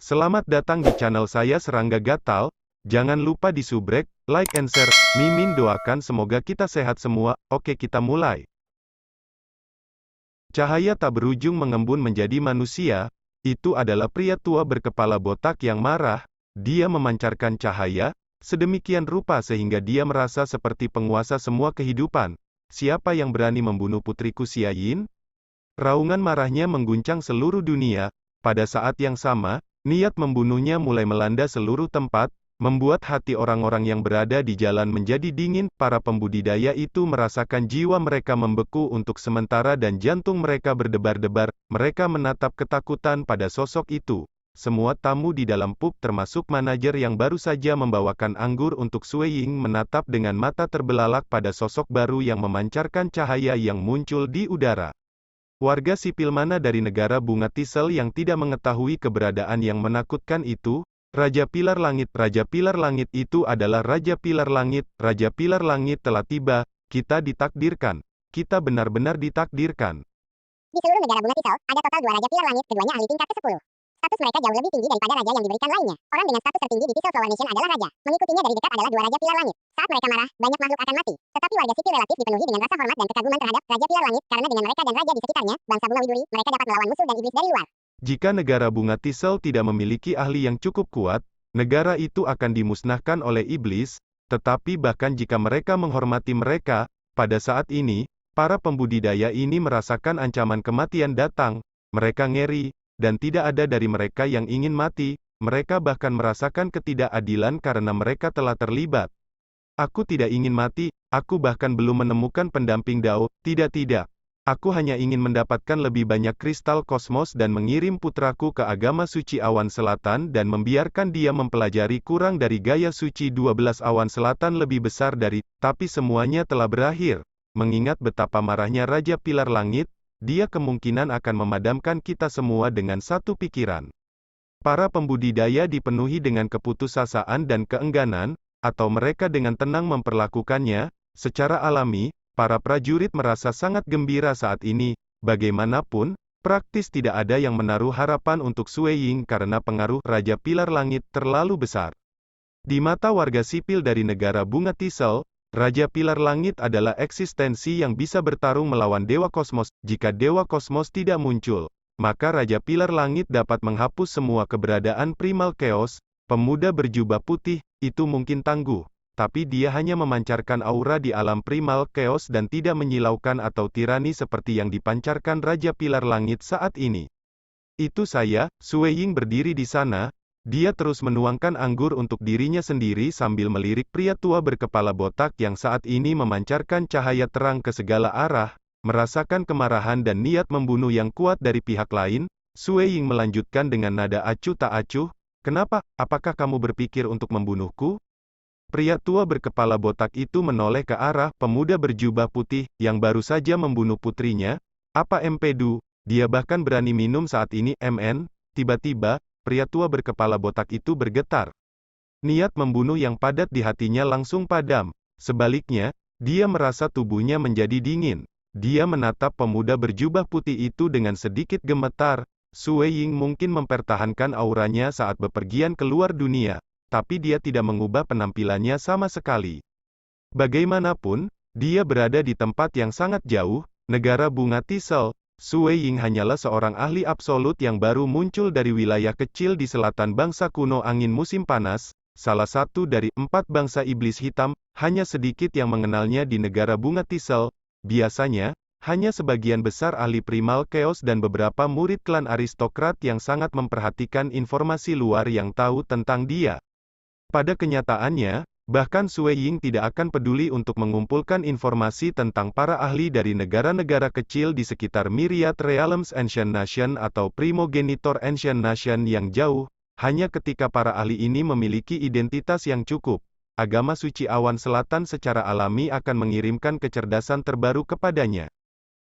Selamat datang di channel saya Serangga Gatal. Jangan lupa di subrek, like and share. Mimin doakan semoga kita sehat semua. Oke, kita mulai. Cahaya tak berujung mengembun menjadi manusia. Itu adalah pria tua berkepala botak yang marah. Dia memancarkan cahaya sedemikian rupa sehingga dia merasa seperti penguasa semua kehidupan. Siapa yang berani membunuh putriku Xia Yin? Raungan marahnya mengguncang seluruh dunia. Pada saat yang sama, niat membunuhnya mulai melanda seluruh tempat, membuat hati orang-orang yang berada di jalan menjadi dingin. Para pembudidaya itu merasakan jiwa mereka membeku untuk sementara dan jantung mereka berdebar-debar. Mereka menatap ketakutan pada sosok itu. Semua tamu di dalam pub termasuk manajer yang baru saja membawakan anggur untuk Sue Ying menatap dengan mata terbelalak pada sosok baru yang memancarkan cahaya yang muncul di udara. Warga sipil mana dari negara bunga tisel yang tidak mengetahui keberadaan yang menakutkan itu? Raja Pilar Langit. Raja Pilar Langit itu adalah Raja Pilar Langit. Raja Pilar Langit telah tiba. Kita ditakdirkan. Kita benar-benar ditakdirkan. Di seluruh negara bunga tisel, ada total 2 Raja Pilar Langit, keduanya ahli tingkat ke-10. Status mereka jauh lebih tinggi daripada raja yang diberikan lainnya. Orang dengan status tertinggi di Tisel Flower Nation adalah raja. Mengikutinya dari dekat adalah 2 Raja Pilar Langit. Saat mereka marah, banyak makhluk akan mati. Tetapi warga sipil relatif dipenuhi dengan rasa hormat dan kekaguman terhadap Raja Pilar Langit, karena dengan mereka dan raja di sekitarnya, bangsa bunga widuri, mereka dapat melawan musuh dan iblis dari luar. Jika negara bunga tisel tidak memiliki ahli yang cukup kuat, negara itu akan dimusnahkan oleh iblis. Tetapi bahkan jika mereka menghormati mereka, pada saat ini, para pembudidaya ini merasakan ancaman kematian datang. Mereka ngeri, dan tidak ada dari mereka yang ingin mati. Mereka bahkan merasakan ketidakadilan karena mereka telah terlibat. Aku tidak ingin mati, aku bahkan belum menemukan pendamping Dao. Tidak. Aku hanya ingin mendapatkan lebih banyak kristal kosmos dan mengirim putraku ke agama suci awan selatan dan membiarkan dia mempelajari kurang dari gaya suci 12 awan selatan lebih besar dari, tapi semuanya telah berakhir. Mengingat betapa marahnya Raja Pilar Langit, dia kemungkinan akan memadamkan kita semua dengan satu pikiran. Para pembudidaya dipenuhi dengan keputusasaan dan keengganan, atau mereka dengan tenang memperlakukannya. Secara alami, para prajurit merasa sangat gembira saat ini. Bagaimanapun, praktis tidak ada yang menaruh harapan untuk Sue Ying karena pengaruh Raja Pilar Langit terlalu besar. Di mata warga sipil dari negara bunga tisel, Raja Pilar Langit adalah eksistensi yang bisa bertarung melawan Dewa Kosmos. Jika Dewa Kosmos tidak muncul, maka Raja Pilar Langit dapat menghapus semua keberadaan Primal Chaos. Pemuda berjubah putih, itu mungkin tangguh, tapi dia hanya memancarkan aura di alam Primal Chaos dan tidak menyilaukan atau tirani seperti yang dipancarkan Raja Pilar Langit saat ini. Itu saya. Sue Ying berdiri di sana. Dia terus menuangkan anggur untuk dirinya sendiri sambil melirik pria tua berkepala botak yang saat ini memancarkan cahaya terang ke segala arah. Merasakan kemarahan dan niat membunuh yang kuat dari pihak lain, Sue Ying melanjutkan dengan nada acuh tak acuh. Kenapa? Apakah kamu berpikir untuk membunuhku? Pria tua berkepala botak itu menoleh ke arah pemuda berjubah putih yang baru saja membunuh putrinya. Apa empedu? Dia bahkan berani minum saat ini, MN. Tiba-tiba, pria tua berkepala botak itu bergetar. Niat membunuh yang padat di hatinya langsung padam. Sebaliknya, dia merasa tubuhnya menjadi dingin. Dia menatap pemuda berjubah putih itu dengan sedikit gemetar. Sue Ying mungkin mempertahankan auranya saat bepergian keluar dunia, tapi dia tidak mengubah penampilannya sama sekali. Bagaimanapun, dia berada di tempat yang sangat jauh, negara bunga tisel. Sue Ying hanyalah seorang ahli absolut yang baru muncul dari wilayah kecil di selatan bangsa kuno angin musim panas, salah satu dari 4 bangsa iblis hitam. Hanya sedikit yang mengenalnya di negara bunga tisel. Biasanya, hanya sebagian besar ahli Primal Chaos dan beberapa murid klan aristokrat yang sangat memperhatikan informasi luar yang tahu tentang dia. Pada kenyataannya, bahkan Sue Ying tidak akan peduli untuk mengumpulkan informasi tentang para ahli dari negara-negara kecil di sekitar Myriad Realms Ancient Nation atau Primogenitor Ancient Nation yang jauh. Hanya ketika para ahli ini memiliki identitas yang cukup, agama suci awan selatan secara alami akan mengirimkan kecerdasan terbaru kepadanya.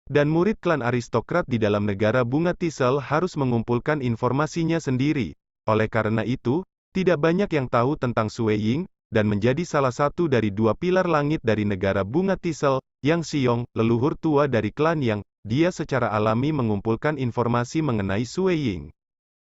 Dan murid klan aristokrat di dalam negara bunga tisel harus mengumpulkan informasinya sendiri. Oleh karena itu, tidak banyak yang tahu tentang Sue Ying, dan menjadi salah satu dari 2 pilar langit dari negara bunga tisel, Yang Xiong, leluhur tua dari klan Yang. Dia secara alami mengumpulkan informasi mengenai Sue Ying.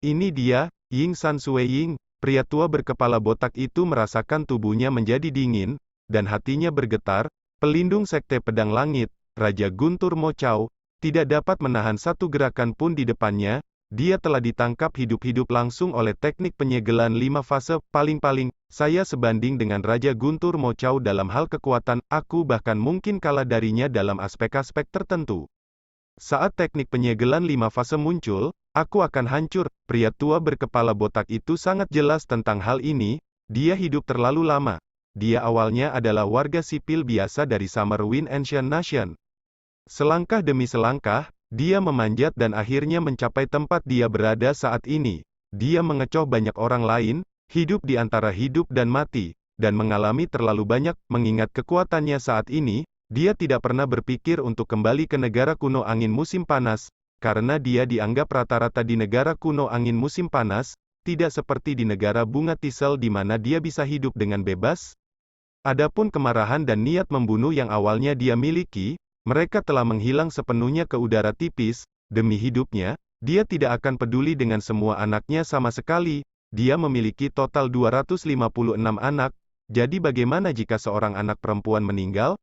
Ini dia, Ying San Sueying, pria tua berkepala botak itu merasakan tubuhnya menjadi dingin, dan hatinya bergetar. Pelindung Sekte Pedang Langit, Raja Guntur Mo Chao, tidak dapat menahan satu gerakan pun di depannya. Dia telah ditangkap hidup-hidup langsung oleh teknik penyegelan 5 fase. Paling-paling, saya sebanding dengan Raja Guntur Mo Chao dalam hal kekuatan, aku bahkan mungkin kalah darinya dalam aspek-aspek tertentu. Saat teknik penyegelan 5 fase muncul, aku akan hancur. Pria tua berkepala botak itu sangat jelas tentang hal ini. Dia hidup terlalu lama. Dia awalnya adalah warga sipil biasa dari Summerwind Ancient Nation. Selangkah demi selangkah, dia memanjat dan akhirnya mencapai tempat dia berada saat ini. Dia mengecoh banyak orang lain, hidup di antara hidup dan mati, dan mengalami terlalu banyak. Mengingat kekuatannya saat ini, dia tidak pernah berpikir untuk kembali ke negara kuno angin musim panas, karena dia dianggap rata-rata di negara kuno angin musim panas, tidak seperti di negara bunga tisel di mana dia bisa hidup dengan bebas. Adapun kemarahan dan niat membunuh yang awalnya dia miliki, mereka telah menghilang sepenuhnya ke udara tipis. Demi hidupnya, dia tidak akan peduli dengan semua anaknya sama sekali. Dia memiliki total 256 anak, jadi bagaimana jika seorang anak perempuan meninggal?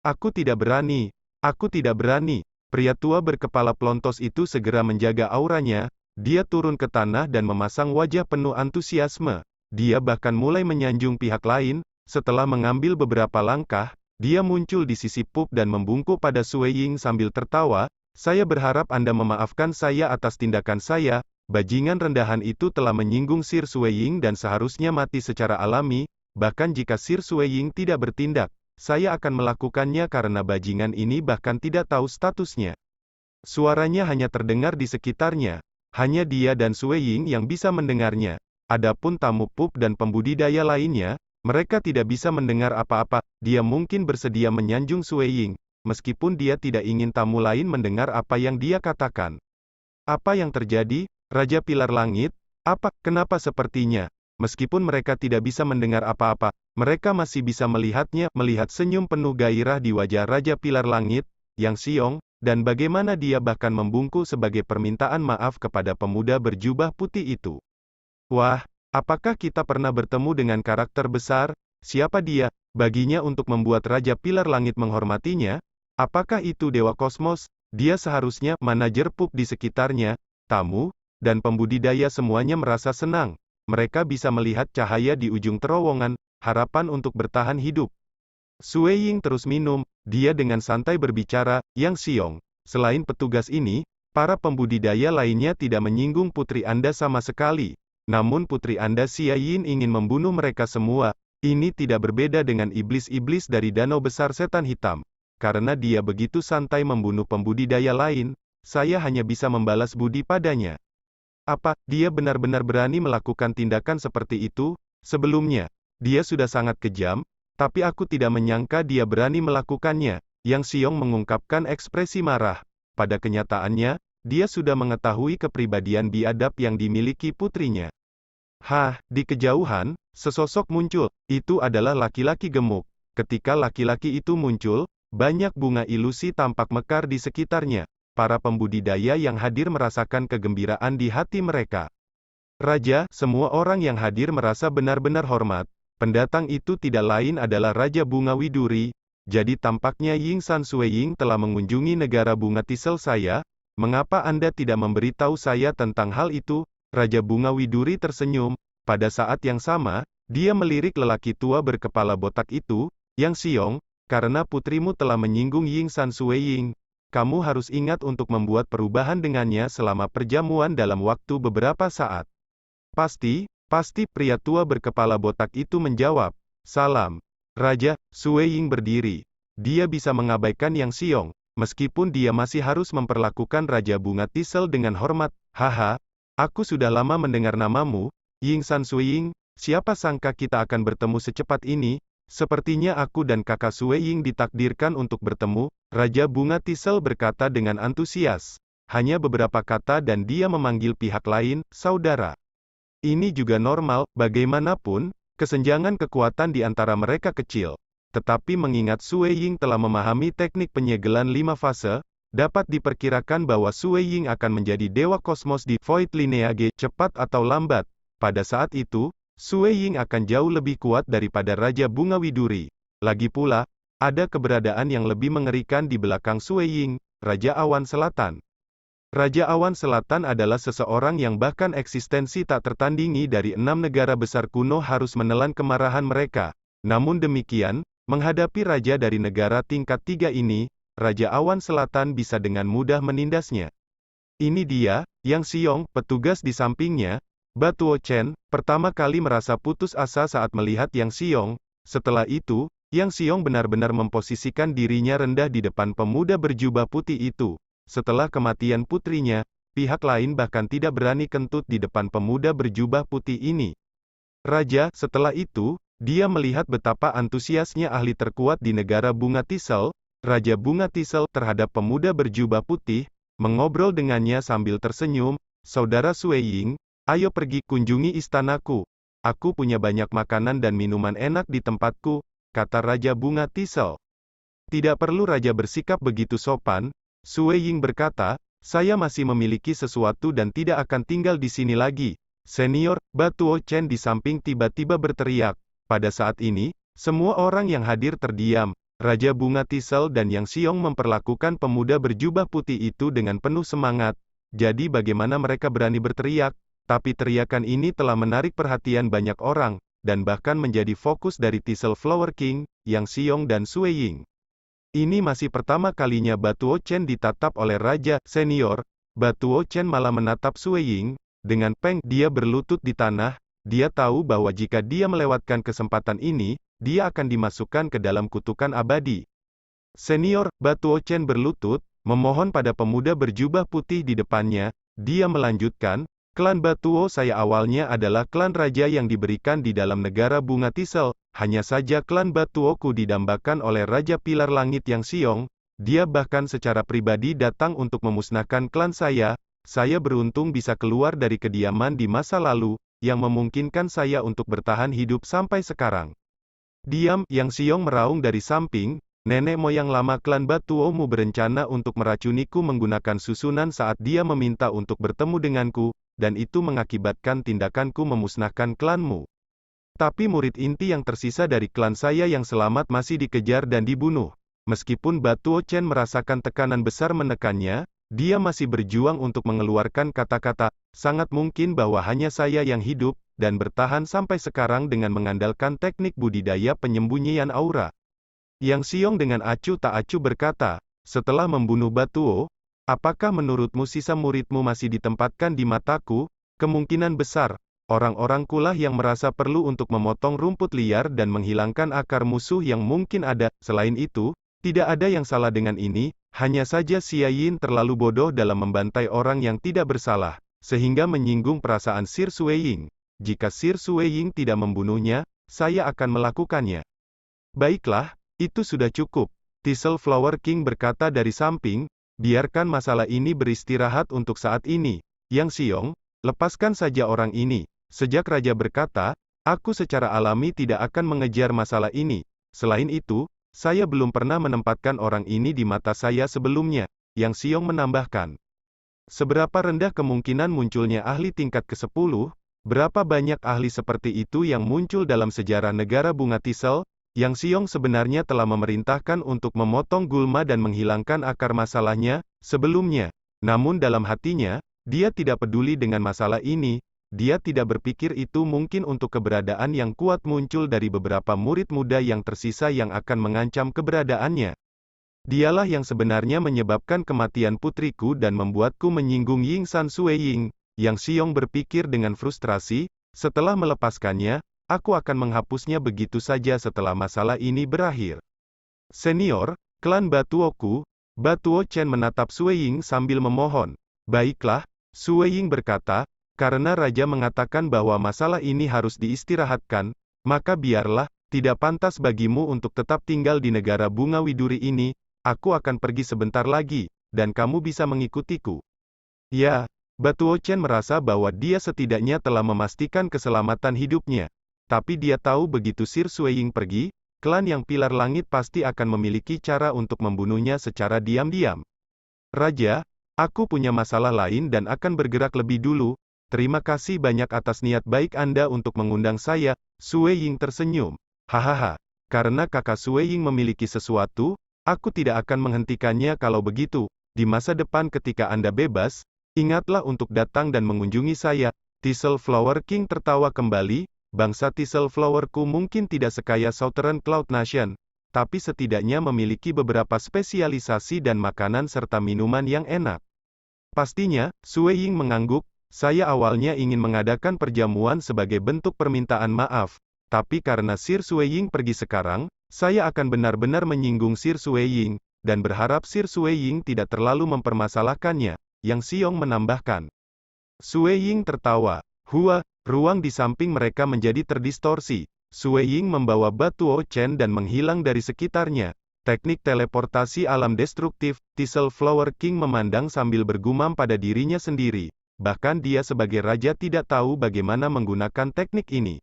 Aku tidak berani. Aku tidak berani. Pria tua berkepala plontos itu segera menjaga auranya. Dia turun ke tanah dan memasang wajah penuh antusiasme. Dia bahkan mulai menyanjung pihak lain. Setelah mengambil beberapa langkah, dia muncul di sisi Pup dan membungkuk pada Sueying sambil tertawa. Saya berharap Anda memaafkan saya atas tindakan saya. Bajingan rendahan itu telah menyinggung Sir Sueying dan seharusnya mati secara alami. Bahkan jika Sir Sueying tidak bertindak, saya akan melakukannya karena bajingan ini bahkan tidak tahu statusnya. Suaranya hanya terdengar di sekitarnya. Hanya dia dan Sueying yang bisa mendengarnya. Adapun tamu Pup dan pembudidaya lainnya, mereka tidak bisa mendengar apa-apa. Dia mungkin bersedia menyanjung Sueying, meskipun dia tidak ingin tamu lain mendengar apa yang dia katakan. Apa yang terjadi, Raja Pilar Langit? Apa, kenapa sepertinya? Meskipun mereka tidak bisa mendengar apa-apa, mereka masih bisa melihatnya, melihat senyum penuh gairah di wajah Raja Pilar Langit, Yang Xiong, dan bagaimana dia bahkan membungkuk sebagai permintaan maaf kepada pemuda berjubah putih itu. Wah, apakah kita pernah bertemu dengan karakter besar? Siapa dia? Baginya untuk membuat Raja Pilar Langit menghormatinya? Apakah itu Dewa Kosmos? Dia seharusnya, manajer Pup di sekitarnya, tamu, dan pembudidaya semuanya merasa senang. Mereka bisa melihat cahaya di ujung terowongan, harapan untuk bertahan hidup. Sueying terus minum, dia dengan santai berbicara, Yang Xiong. Selain petugas ini, para pembudidaya lainnya tidak menyinggung putri Anda sama sekali. Namun putri Anda Xia Yin ingin membunuh mereka semua. Ini tidak berbeda dengan iblis-iblis dari danau besar setan hitam. Karena dia begitu santai membunuh pembudidaya lain, saya hanya bisa membalas budi padanya. Apa, dia benar-benar berani melakukan tindakan seperti itu? Sebelumnya, dia sudah sangat kejam, tapi aku tidak menyangka dia berani melakukannya. Yang Xiong mengungkapkan ekspresi marah. Pada kenyataannya, dia sudah mengetahui kepribadian biadab yang dimiliki putrinya. Di kejauhan, sesosok muncul. Itu adalah laki-laki gemuk. Ketika laki-laki itu muncul, banyak bunga ilusi tampak mekar di sekitarnya. Para pembudidaya yang hadir merasakan kegembiraan di hati mereka. Raja, semua orang yang hadir merasa benar-benar hormat. Pendatang itu tidak lain adalah Raja Bunga Widuri. Jadi tampaknya Ying San Sueying telah mengunjungi negara bunga tisel saya. Mengapa Anda tidak memberitahu saya tentang hal itu? Raja Bunga Widuri tersenyum. Pada saat yang sama, dia melirik lelaki tua berkepala botak itu, Yang Xiong, karena putrimu telah menyinggung Ying San Sueying. Kamu harus ingat untuk membuat perubahan dengannya selama perjamuan dalam waktu beberapa saat. Pasti pria tua berkepala botak itu menjawab. Salam. Raja Sueying berdiri. Dia bisa mengabaikan Yang Xiong, meskipun dia masih harus memperlakukan Raja Bunga Tisel dengan hormat. Haha. Aku sudah lama mendengar namamu, Ying San Sueying. Siapa sangka kita akan bertemu secepat ini? Sepertinya aku dan kakak Sueying ditakdirkan untuk bertemu. Raja Bunga Tisel berkata dengan antusias. Hanya beberapa kata dan dia memanggil pihak lain, saudara. Ini juga normal, bagaimanapun, kesenjangan kekuatan di antara mereka kecil. Tetapi mengingat Sueying telah memahami teknik penyegelan 5 fase, dapat diperkirakan bahwa Sui Ying akan menjadi dewa kosmos di Void Lineage, cepat atau lambat. Pada saat itu, Sui Ying akan jauh lebih kuat daripada Raja Bunga Widuri. Lagi pula, ada keberadaan yang lebih mengerikan di belakang Sui Ying, Raja Awan Selatan. Raja Awan Selatan adalah seseorang yang bahkan eksistensi tak tertandingi dari 6 negara besar kuno harus menelan kemarahan mereka. Namun demikian, menghadapi raja dari negara tingkat 3 ini, Raja Awan Selatan bisa dengan mudah menindasnya. Ini dia, Yang Xiong, petugas di sampingnya. Batuo Chen, pertama kali merasa putus asa saat melihat Yang Xiong. Setelah itu, Yang Xiong benar-benar memposisikan dirinya rendah di depan pemuda berjubah putih itu. Setelah kematian putrinya, pihak lain bahkan tidak berani kentut di depan pemuda berjubah putih ini. Raja, setelah itu, dia melihat betapa antusiasnya ahli terkuat di negara Bunga Tisel, Raja Bunga Tisel, terhadap pemuda berjubah putih, mengobrol dengannya sambil tersenyum. Saudara Sui Ying, ayo pergi kunjungi istanaku. Aku punya banyak makanan dan minuman enak di tempatku, kata Raja Bunga Tisel. Tidak perlu raja bersikap begitu sopan, Sui Ying berkata, saya masih memiliki sesuatu dan tidak akan tinggal di sini lagi. Senior, Batuo Chen di samping tiba-tiba berteriak. Pada saat ini, semua orang yang hadir terdiam. Raja Bunga Tisel dan Yang Xiong memperlakukan pemuda berjubah putih itu dengan penuh semangat. Jadi bagaimana mereka berani berteriak? Tapi teriakan ini telah menarik perhatian banyak orang, dan bahkan menjadi fokus dari Tisel Flower King, Yang Xiong dan Sui Ying. Ini masih pertama kalinya Batuo Chen ditatap oleh Raja Senior. Batuo Chen malah menatap Sui Ying. Dengan peng, dia berlutut di tanah. Dia tahu bahwa jika dia melewatkan kesempatan ini, dia akan dimasukkan ke dalam kutukan abadi. Senior, Batuo Chen berlutut, memohon pada pemuda berjubah putih di depannya. Dia melanjutkan, klan Batuo saya awalnya adalah klan raja yang diberikan di dalam negara Bunga Tisel. Hanya saja klan Batuoku didambakan oleh Raja Pilar Langit Yang Xiong. Dia bahkan secara pribadi datang untuk memusnahkan klan saya. Saya beruntung bisa keluar dari kediaman di masa lalu, yang memungkinkan saya untuk bertahan hidup sampai sekarang. Diam, Yang Xiong meraung dari samping. Nenek moyang lama klan Batuomu berencana untuk meracuniku menggunakan susunan saat dia meminta untuk bertemu denganku, dan itu mengakibatkan tindakanku memusnahkan klanmu. Tapi murid inti yang tersisa dari klan saya yang selamat masih dikejar dan dibunuh. Meskipun Batuo Chen merasakan tekanan besar menekannya, dia masih berjuang untuk mengeluarkan kata-kata, sangat mungkin bahwa hanya saya yang hidup, dan bertahan sampai sekarang dengan mengandalkan teknik budidaya penyembunyian aura. Yang Xiong dengan acuh tak acuh berkata, setelah membunuh Batuo, apakah menurutmu sisa muridmu masih ditempatkan di mataku? Kemungkinan besar, orang-orangku lah yang merasa perlu untuk memotong rumput liar dan menghilangkan akar musuh yang mungkin ada. Selain itu, tidak ada yang salah dengan ini, hanya saja Xia Yin terlalu bodoh dalam membantai orang yang tidak bersalah, sehingga menyinggung perasaan Sir Sui Ying. Jika Sir Sui Ying tidak membunuhnya, saya akan melakukannya. Baiklah, itu sudah cukup. Tisel Flower King berkata dari samping, biarkan masalah ini beristirahat untuk saat ini. Yang Xiong, lepaskan saja orang ini. Sejak Raja berkata, aku secara alami tidak akan mengejar masalah ini. Selain itu, saya belum pernah menempatkan orang ini di mata saya sebelumnya. Yang Xiong menambahkan. Seberapa rendah kemungkinan munculnya ahli tingkat ke-10? Berapa banyak ahli seperti itu yang muncul dalam sejarah negara Bunga Tisel? Yang Xiong sebenarnya telah memerintahkan untuk memotong gulma dan menghilangkan akar masalahnya, sebelumnya. Namun dalam hatinya, dia tidak peduli dengan masalah ini. Dia tidak berpikir itu mungkin untuk keberadaan yang kuat muncul dari beberapa murid muda yang tersisa yang akan mengancam keberadaannya. Dialah yang sebenarnya menyebabkan kematian putriku dan membuatku menyinggung Ying San Sui Ying. Yang Xiong berpikir dengan frustrasi, setelah melepaskannya, aku akan menghapusnya begitu saja setelah masalah ini berakhir. Senior, klan Batuoku, Batuo Chen menatap Sui Ying sambil memohon. Baiklah, Sui Ying berkata, karena Raja mengatakan bahwa masalah ini harus diistirahatkan, maka biarlah, tidak pantas bagimu untuk tetap tinggal di negara Bunga Widuri ini, aku akan pergi sebentar lagi, dan kamu bisa mengikutiku. Ya, Batuo Chen merasa bahwa dia setidaknya telah memastikan keselamatan hidupnya. Tapi dia tahu begitu Sir Sui Ying pergi, klan yang Pilar Langit pasti akan memiliki cara untuk membunuhnya secara diam-diam. Raja, aku punya masalah lain dan akan bergerak lebih dulu. Terima kasih banyak atas niat baik Anda untuk mengundang saya. Sue Ying tersenyum. Hahaha. Karena kakak Sue Ying memiliki sesuatu, aku tidak akan menghentikannya kalau begitu. Di masa depan ketika Anda bebas, ingatlah untuk datang dan mengunjungi saya. Thistle Flower King tertawa kembali. Bangsa Thistle Flowerku mungkin tidak sekaya Southern Cloud Nation, tapi setidaknya memiliki beberapa spesialisasi dan makanan serta minuman yang enak. Pastinya, Sue Ying mengangguk. Saya awalnya ingin mengadakan perjamuan sebagai bentuk permintaan maaf, tapi karena Sir Sue Ying pergi sekarang, saya akan benar-benar menyinggung Sir Sue Ying, dan berharap Sir Sue Ying tidak terlalu mempermasalahkannya, Yang Xiong menambahkan. Sue Ying tertawa. Ruang di samping mereka menjadi terdistorsi. Sue Ying membawa Batuo Chen dan menghilang dari sekitarnya. Teknik teleportasi alam destruktif, Thistle Flower King memandang sambil bergumam pada dirinya sendiri. Bahkan dia sebagai raja tidak tahu bagaimana menggunakan teknik ini.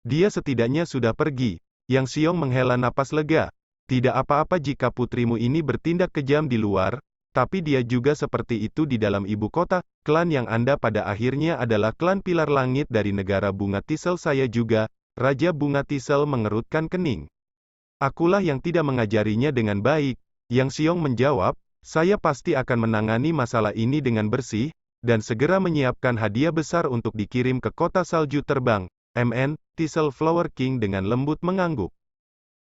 Dia setidaknya sudah pergi. Yang Xiong menghela napas lega. Tidak apa-apa jika putrimu ini bertindak kejam di luar, tapi dia juga seperti itu di dalam ibu kota. Klan yang Anda pada akhirnya adalah klan Pilar Langit dari negara Bunga Thistle. Saya juga, Raja Bunga Thistle mengerutkan kening. Akulah yang tidak mengajarinya dengan baik. Yang Xiong menjawab, saya pasti akan menangani masalah ini dengan bersih, dan segera menyiapkan hadiah besar untuk dikirim ke kota salju terbang. Thistle Flower King dengan lembut mengangguk.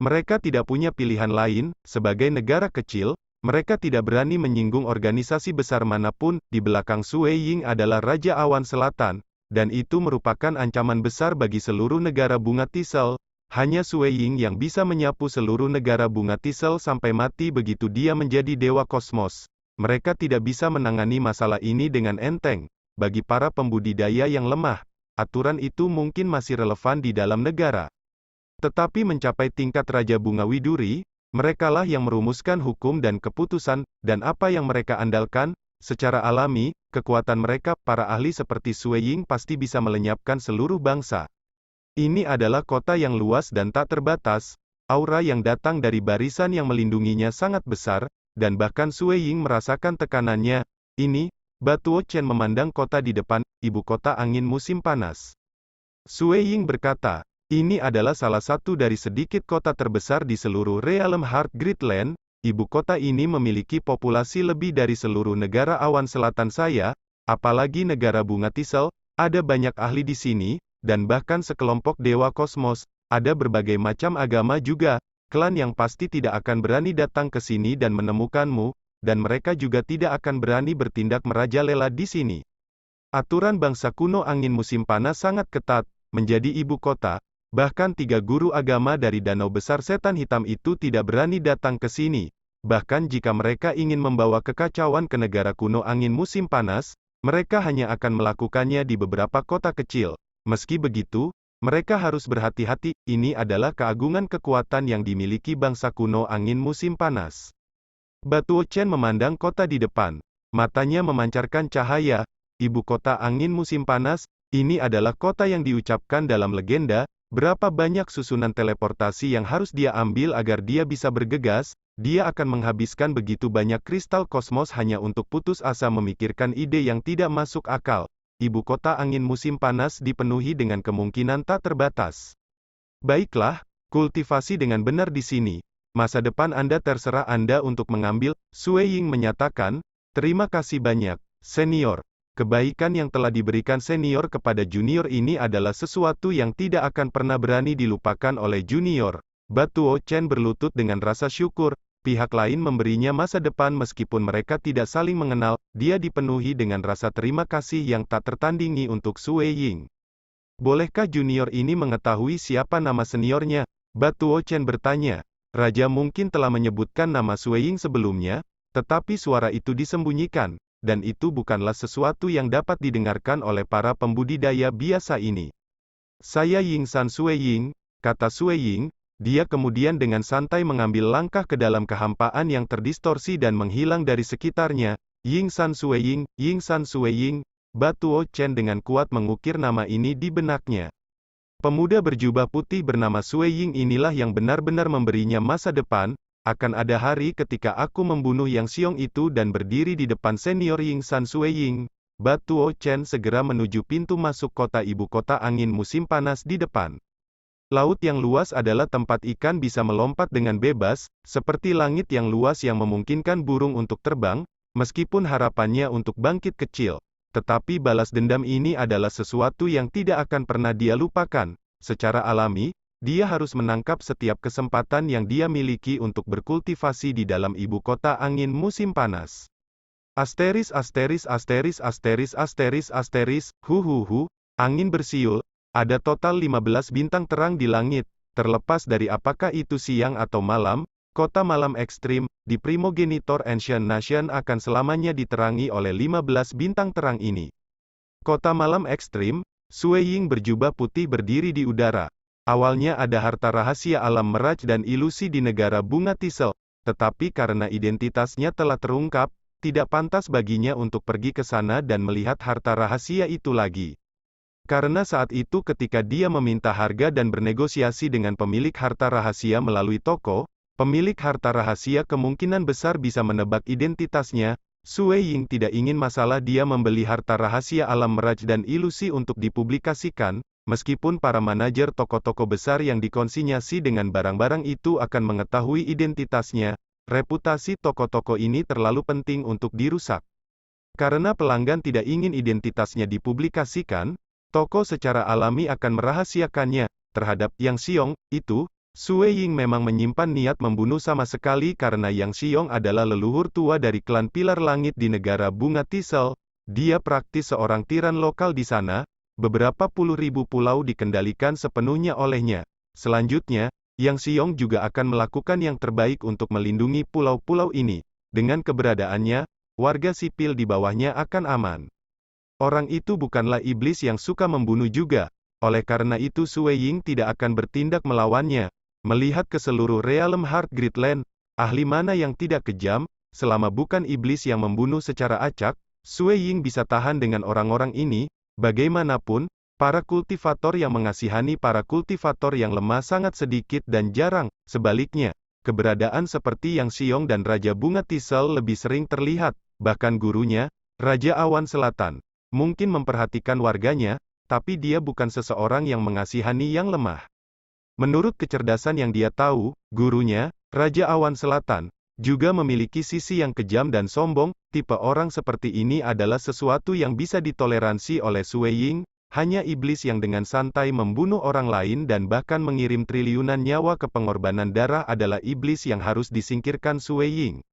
Mereka tidak punya pilihan lain, sebagai negara kecil, mereka tidak berani menyinggung organisasi besar manapun. Di belakang Sue Ying adalah Raja Awan Selatan, dan itu merupakan ancaman besar bagi seluruh negara Bunga Thistle. Hanya Sue Ying yang bisa menyapu seluruh negara Bunga Thistle sampai mati begitu dia menjadi dewa kosmos. Mereka tidak bisa menangani masalah ini dengan enteng. Bagi para pembudidaya yang lemah, aturan itu mungkin masih relevan di dalam negara. Tetapi mencapai tingkat Raja Bunga Widuri, merekalah yang merumuskan hukum dan keputusan, dan apa yang mereka andalkan, secara alami, kekuatan mereka, para ahli seperti Sue Ying pasti bisa melenyapkan seluruh bangsa. Ini adalah kota yang luas dan tak terbatas, aura yang datang dari barisan yang melindunginya sangat besar, dan bahkan Sue Ying merasakan tekanannya. Batuo Chen memandang kota di depan, ibu kota angin musim panas. Sue Ying berkata, ini adalah salah satu dari sedikit kota terbesar di seluruh Realm Heart Gridland. Ibu kota ini memiliki populasi lebih dari seluruh negara awan selatan saya, apalagi negara Bunga Thistle. Ada banyak ahli di sini, dan bahkan sekelompok dewa kosmos. Ada berbagai macam agama juga. Klan yang pasti tidak akan berani datang ke sini dan menemukanmu, dan mereka juga tidak akan berani bertindak merajalela di sini. Aturan bangsa kuno angin musim panas sangat ketat. Menjadi ibu kota, bahkan 3 guru agama dari Danau Besar Setan Hitam itu tidak berani datang ke sini. Bahkan jika mereka ingin membawa kekacauan ke negara kuno angin musim panas, mereka hanya akan melakukannya di beberapa kota kecil. Meski begitu, mereka harus berhati-hati. Ini adalah keagungan kekuatan yang dimiliki bangsa kuno angin musim panas. Batuo Chen memandang kota di depan. Matanya memancarkan cahaya. Ibu kota angin musim panas, ini adalah kota yang diucapkan dalam legenda. Berapa banyak susunan teleportasi yang harus dia ambil agar dia bisa bergegas? Dia akan menghabiskan begitu banyak kristal kosmos hanya untuk putus asa memikirkan ide yang tidak masuk akal. Ibu kota angin musim panas dipenuhi dengan kemungkinan tak terbatas. Baiklah, kultivasi dengan benar di sini. Masa depan Anda terserah Anda untuk mengambil. Sue Ying menyatakan, terima kasih banyak, senior. Kebaikan yang telah diberikan senior kepada junior ini adalah sesuatu yang tidak akan pernah berani dilupakan oleh junior. Batuo Chen berlutut dengan rasa syukur. Pihak lain memberinya masa depan meskipun mereka tidak saling mengenal. Dia dipenuhi dengan rasa terima kasih yang tak tertandingi untuk Sue Ying. Bolehkah junior ini mengetahui siapa nama seniornya? Batuo Chen bertanya. Raja mungkin telah menyebutkan nama Sue Ying sebelumnya, tetapi suara itu disembunyikan, dan itu bukanlah sesuatu yang dapat didengarkan oleh para pembudidaya biasa ini. Saya Yingsan Sue Ying, kata Sue Ying. Dia kemudian dengan santai mengambil langkah ke dalam kehampaan yang terdistorsi dan menghilang dari sekitarnya. Yingsan Sue Ying, Yingsan Sue Ying. Batuo Chen dengan kuat mengukir nama ini di benaknya. Pemuda berjubah putih bernama Sue Ying inilah yang benar-benar memberinya masa depan. akan ada hari ketika aku membunuh Yang Xiong itu dan berdiri di depan senior Ying San Sueying. Batuo Chen segera menuju pintu masuk kota ibu kota angin musim panas di depan. Laut yang luas adalah tempat ikan bisa melompat dengan bebas, seperti langit yang luas yang memungkinkan burung untuk terbang, meskipun harapannya untuk bangkit kecil. Tetapi balas dendam ini adalah sesuatu yang tidak akan pernah dia lupakan. Secara alami, dia harus menangkap setiap kesempatan yang dia miliki untuk berkultivasi di dalam ibu kota angin musim panas. Asteris asteris asteris asteris asteris asteris, angin bersiul, ada total 15 bintang terang di langit, terlepas dari apakah itu siang atau malam, kota malam ekstrim, di Primogenitor Ancient Nation akan selamanya diterangi oleh 15 bintang terang ini. Kota malam ekstrim, Sueying berjubah putih berdiri di udara. Awalnya ada harta rahasia alam meraj dan ilusi di negara bunga Tisel, tetapi karena identitasnya telah terungkap, tidak pantas baginya untuk pergi ke sana dan melihat harta rahasia itu lagi. Karena saat itu ketika dia meminta harga dan bernegosiasi dengan pemilik harta rahasia melalui toko, pemilik harta rahasia kemungkinan besar bisa menebak identitasnya. Sueying tidak ingin masalah dia membeli harta rahasia alam meraj dan ilusi untuk dipublikasikan, meskipun para manajer toko-toko besar yang dikonsinyasi dengan barang-barang itu akan mengetahui identitasnya, reputasi toko-toko ini terlalu penting untuk dirusak. Karena pelanggan tidak ingin identitasnya dipublikasikan, toko secara alami akan merahasiakannya. Terhadap Yang Xiong, itu, Sueying memang menyimpan niat membunuh sama sekali karena Yang Xiong adalah leluhur tua dari klan Pilar Langit di negara bunga Tisel. Dia praktis seorang tiran lokal di sana, beberapa puluh ribu pulau dikendalikan sepenuhnya olehnya. Selanjutnya, Yang Xiong juga akan melakukan yang terbaik untuk melindungi pulau-pulau ini. Dengan keberadaannya, warga sipil di bawahnya akan aman. Orang itu bukanlah iblis yang suka membunuh juga. Oleh karena itu Sueying tidak akan bertindak melawannya. Melihat ke seluruh realm Heart Gridland, ahli mana yang tidak kejam, selama bukan iblis yang membunuh secara acak, Sueying bisa tahan dengan orang-orang ini. Bagaimanapun, para kultivator yang mengasihani para kultivator yang lemah sangat sedikit dan jarang. Sebaliknya, keberadaan seperti Yang Xiong dan Raja Bunga Tisel lebih sering terlihat. Bahkan gurunya, Raja Awan Selatan, mungkin memperhatikan warganya, tapi dia bukan seseorang yang mengasihani yang lemah. Menurut kecerdasan yang dia tahu, gurunya, Raja Awan Selatan, juga memiliki sisi yang kejam dan sombong. Tipe orang seperti ini adalah sesuatu yang bisa ditoleransi oleh Sueying. Hanya iblis yang dengan santai membunuh orang lain dan bahkan mengirim triliunan nyawa ke pengorbanan darah adalah iblis yang harus disingkirkan Sueying.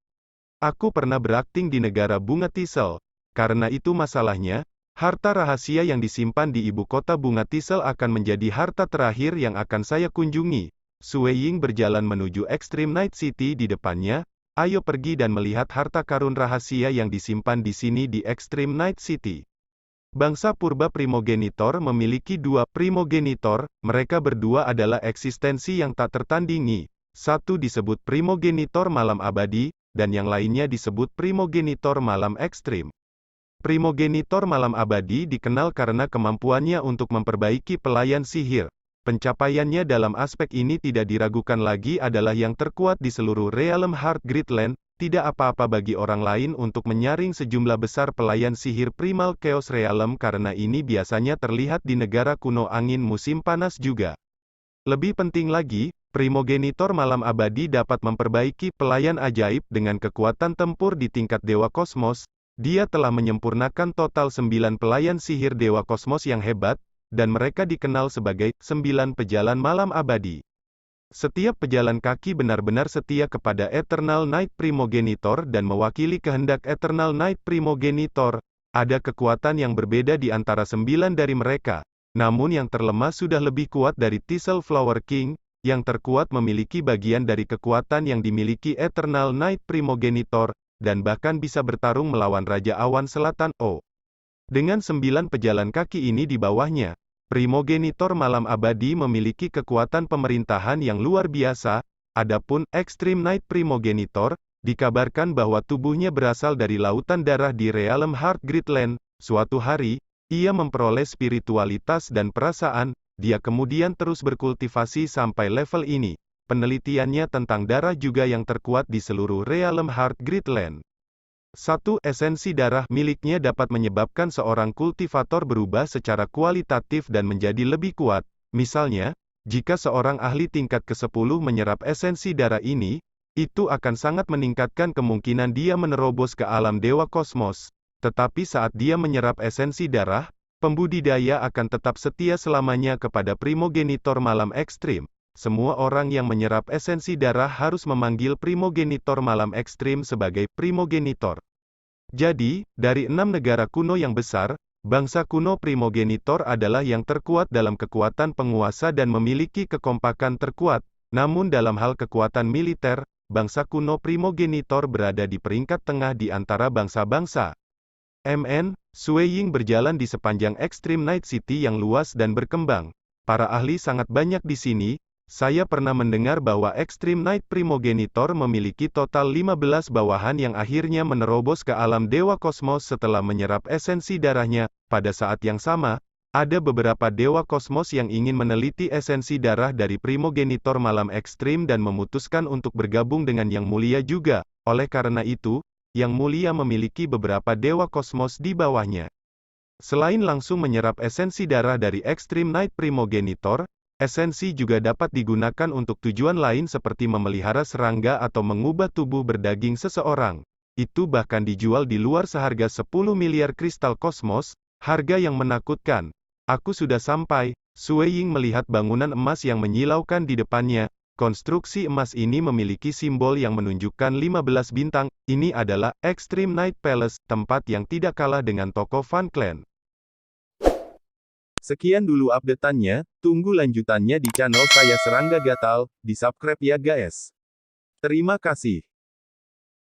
Aku pernah berakting di negara bunga Tisel. Karena itu masalahnya, harta rahasia yang disimpan di ibu kota bunga Tisel akan menjadi harta terakhir yang akan saya kunjungi. Sueying berjalan menuju Extreme Night City di depannya. Ayo pergi dan melihat harta karun rahasia yang disimpan di sini di Extreme Night City. Bangsa purba primogenitor memiliki dua primogenitor, mereka berdua adalah eksistensi yang tak tertandingi. Satu disebut primogenitor malam abadi, dan yang lainnya disebut primogenitor malam ekstrim. Primogenitor malam abadi dikenal karena kemampuannya untuk memperbaiki pelayan sihir. Pencapaiannya dalam aspek ini tidak diragukan lagi adalah yang terkuat di seluruh realm Heart Gridland. Tidak apa-apa bagi orang lain untuk menyaring sejumlah besar pelayan sihir Primal Chaos Realm karena ini biasanya terlihat di negara kuno angin musim panas juga. Lebih penting lagi, primogenitor malam abadi dapat memperbaiki pelayan ajaib dengan kekuatan tempur di tingkat Dewa Kosmos. Dia telah menyempurnakan total 9 pelayan sihir Dewa Kosmos yang hebat, dan mereka dikenal sebagai 9 pejalan malam abadi. Setiap pejalan kaki benar-benar setia kepada Eternal Night Primogenitor dan mewakili kehendak Eternal Night Primogenitor. Ada kekuatan yang berbeda di antara 9 dari mereka. Namun yang terlemah sudah lebih kuat dari Tisel Flower King, yang terkuat memiliki bagian dari kekuatan yang dimiliki Eternal Night Primogenitor, dan bahkan bisa bertarung melawan Raja Awan Selatan. Dengan 9 pejalan kaki ini di bawahnya, primogenitor malam abadi memiliki kekuatan pemerintahan yang luar biasa. Adapun Extreme Night Primogenitor, dikabarkan bahwa tubuhnya berasal dari lautan darah di realm Heart Gridland. Suatu hari, ia memperoleh spiritualitas dan perasaan, dia kemudian terus berkultivasi sampai level ini. penelitiannya tentang darah juga yang terkuat di seluruh realm Heart Gridland. Satu esensi darah miliknya dapat menyebabkan seorang kultivator berubah secara kualitatif dan menjadi lebih kuat. Misalnya, jika seorang ahli tingkat ke-10 menyerap esensi darah ini, itu akan sangat meningkatkan kemungkinan dia menerobos ke alam dewa kosmos. Tetapi saat dia menyerap esensi darah, pembudidaya akan tetap setia selamanya kepada primogenitor malam ekstrim. Semua orang yang menyerap esensi darah harus memanggil primogenitor malam ekstrim sebagai primogenitor. Jadi, dari 6 negara kuno yang besar, bangsa kuno primogenitor adalah yang terkuat dalam kekuatan penguasa dan memiliki kekompakan terkuat. Namun dalam hal kekuatan militer, bangsa kuno primogenitor berada di peringkat tengah di antara bangsa-bangsa. Sui Ying berjalan di sepanjang Extreme Night City yang luas dan berkembang. Para ahli sangat banyak di sini. Saya pernah mendengar bahwa Extreme Night Primogenitor memiliki total 15 bawahan yang akhirnya menerobos ke alam dewa kosmos setelah menyerap esensi darahnya. Pada saat yang sama, ada beberapa dewa kosmos yang ingin meneliti esensi darah dari Primogenitor malam ekstrim dan memutuskan untuk bergabung dengan Yang Mulia juga. Oleh karena itu, Yang Mulia memiliki beberapa dewa kosmos di bawahnya. Selain langsung menyerap esensi darah dari Extreme Night Primogenitor, esensi juga dapat digunakan untuk tujuan lain seperti memelihara serangga atau mengubah tubuh berdaging seseorang. Itu bahkan dijual di luar seharga 10 miliar kristal kosmos, harga yang menakutkan. Aku sudah sampai. Sui Ying melihat bangunan emas yang menyilaukan di depannya. Konstruksi emas ini memiliki simbol yang menunjukkan 15 bintang. Ini adalah Extreme Night Palace, tempat yang tidak kalah dengan toko Fan Clan. Sekian dulu update-annya, tunggu lanjutannya di channel saya Serangga Gatal, di subscribe ya guys. Terima kasih.